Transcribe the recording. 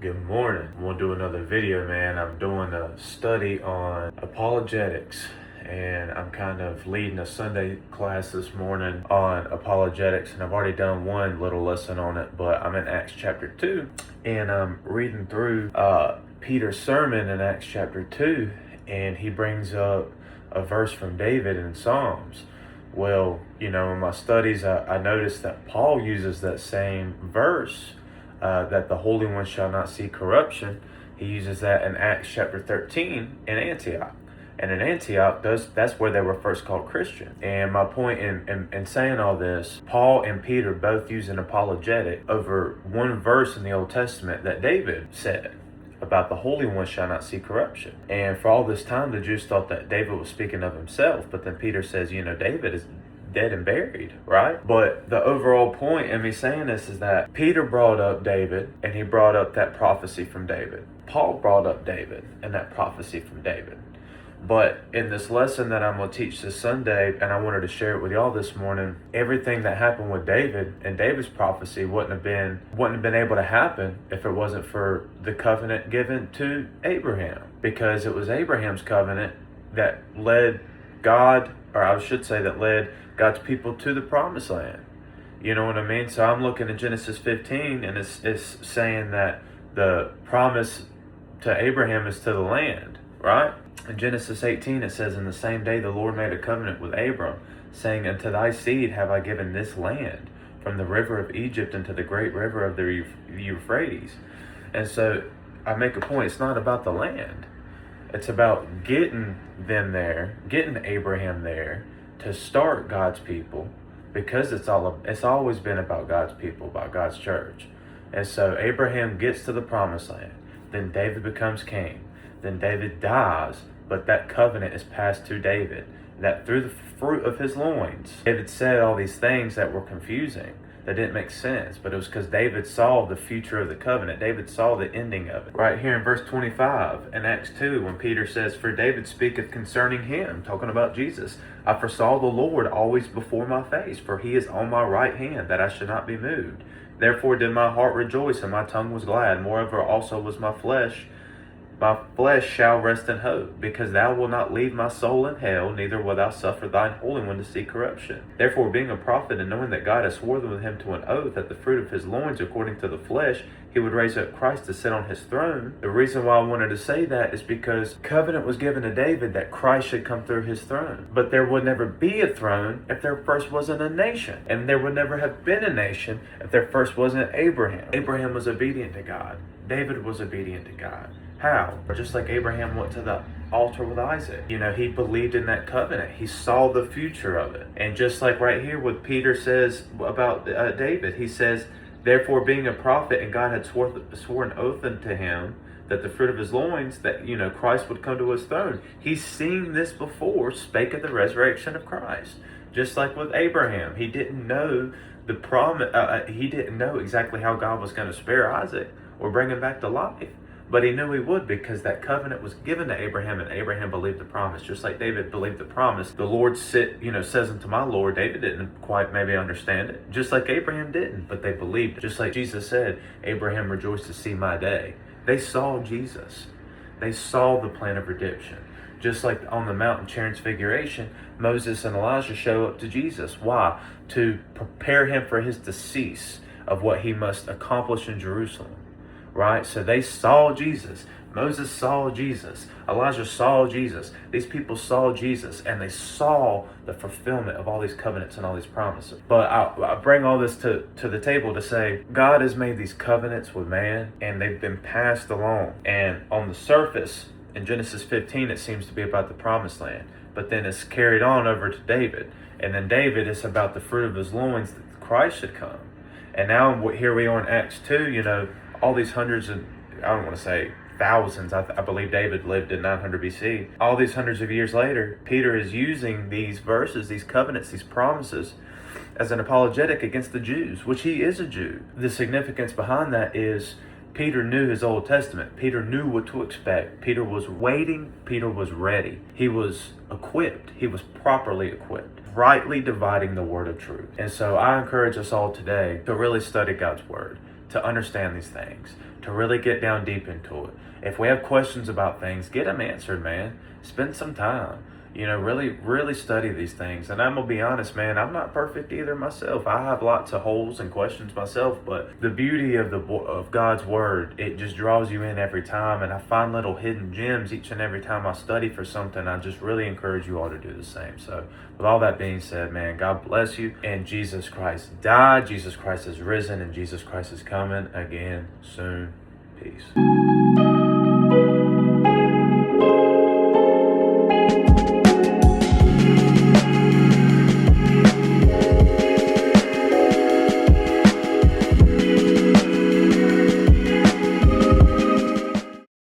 Good morning. I'm gonna do another video, man. I'm doing a study on apologetics, and I'm kind of leading a Sunday class this morning on apologetics, and I've already done one little lesson on it, but I'm in Acts chapter 2, and I'm reading through Peter's sermon in Acts chapter 2, and he brings up a verse from David in Psalms. Well, in my studies, I noticed that Paul uses that same verse, that the Holy One shall not see corruption. He uses that in Acts chapter 13 in Antioch. And in Antioch, that's where they were first called Christian. And my point in saying all this, Paul and Peter both use an apologetic over one verse in the Old Testament that David said about the Holy One shall not see corruption. And for all this time, the Jews thought that David was speaking of himself. But then Peter says, David is dead and buried, right? But the overall point in me saying this is that Peter brought up David, and he brought up that prophecy from David. Paul brought up David and that prophecy from David. But in this lesson that I'm going to teach this Sunday, and I wanted to share it with y'all this morning, everything that happened with David and David's prophecy wouldn't have been able to happen if it wasn't for the covenant given to Abraham. Because it was Abraham's covenant that led led God's people to the promised land. You know what I mean? So I'm looking at Genesis 15, and it's saying that the promise to Abraham is to the land, right? In Genesis 18, it says, "In the same day the Lord made a covenant with Abram, saying, Unto thy seed have I given this land, from the river of Egypt unto the great river of the Euphrates." And so I make a point, it's not about the land. It's about getting them there, getting Abraham there to start God's people, because it's always been about God's people, about God's church. And so Abraham gets to the promised land. Then David becomes king. Then David dies, but that covenant is passed to David, that through the fruit of his loins, David said all these things that were confusing, that didn't make sense, but it was because David saw the future of the covenant. David saw the ending of it. Right here in verse 25 in Acts 2, when Peter says, "For David speaketh concerning him," talking about Jesus, "I foresaw the Lord always before my face, for he is on my right hand, that I should not be moved. Therefore did my heart rejoice, and my tongue was glad. Moreover also was my flesh shall rest in hope, because thou wilt not leave my soul in hell, neither wilt thou suffer thine Holy One to see corruption. Therefore, being a prophet, and knowing that God has sworn with him to an oath, that the fruit of his loins, according to the flesh, he would raise up Christ to sit on his throne." The reason why I wanted to say that is because covenant was given to David that Christ should come through his throne. But there would never be a throne if there first wasn't a nation. And there would never have been a nation if there first wasn't Abraham. Abraham was obedient to God. David was obedient to God. How? Just like Abraham went to the altar with Isaac. He believed in that covenant. He saw the future of it. And just like right here what Peter says about David, he says, "Therefore being a prophet, and God had sworn oath unto him, that the fruit of his loins, that Christ would come to his throne." He's seen this before, spake of the resurrection of Christ. Just like with Abraham, he didn't know the promise. He didn't know exactly how God was going to spare Isaac or bring him back to life. But he knew he would, because that covenant was given to Abraham, and Abraham believed the promise. Just like David believed the promise. The Lord says unto my Lord. David didn't quite maybe understand it. Just like Abraham didn't, but they believed it. Just like Jesus said, "Abraham rejoiced to see my day." They saw Jesus. They saw the plan of redemption. Just like on the Mount in Transfiguration, Moses and Elijah show up to Jesus. Why? To prepare him for his decease of what he must accomplish in Jerusalem. Right? So they saw Jesus. Moses saw Jesus. Elijah saw Jesus. These people saw Jesus, and they saw the fulfillment of all these covenants and all these promises. But I bring all this to the table to say, God has made these covenants with man, and they've been passed along. And on the surface, in Genesis 15, it seems to be about the promised land. But then it's carried on over to David. And then David is about the fruit of his loins, that Christ should come. And now here we are in Acts 2, all these hundreds and, I don't want to say thousands, I believe David lived in 900 BC. All these hundreds of years later, Peter is using these verses, these covenants, these promises, as an apologetic against the Jews, which he is a Jew. The significance behind that is Peter knew his Old Testament. Peter knew what to expect. Peter was waiting. Peter was ready. He was equipped. He was properly equipped, rightly dividing the word of truth. And so I encourage us all today to really study God's word, to understand these things, to really get down deep into it. If we have questions about things, get them answered, man. Spend some time. Really study these things. And I'm going to be honest, man, I'm not perfect either myself. I have lots of holes and questions myself, but the beauty of God's Word, it just draws you in every time. And I find little hidden gems each and every time I study for something. I just really encourage you all to do the same. So with all that being said, man, God bless you. And Jesus Christ died, Jesus Christ is risen, and Jesus Christ is coming again soon. Peace.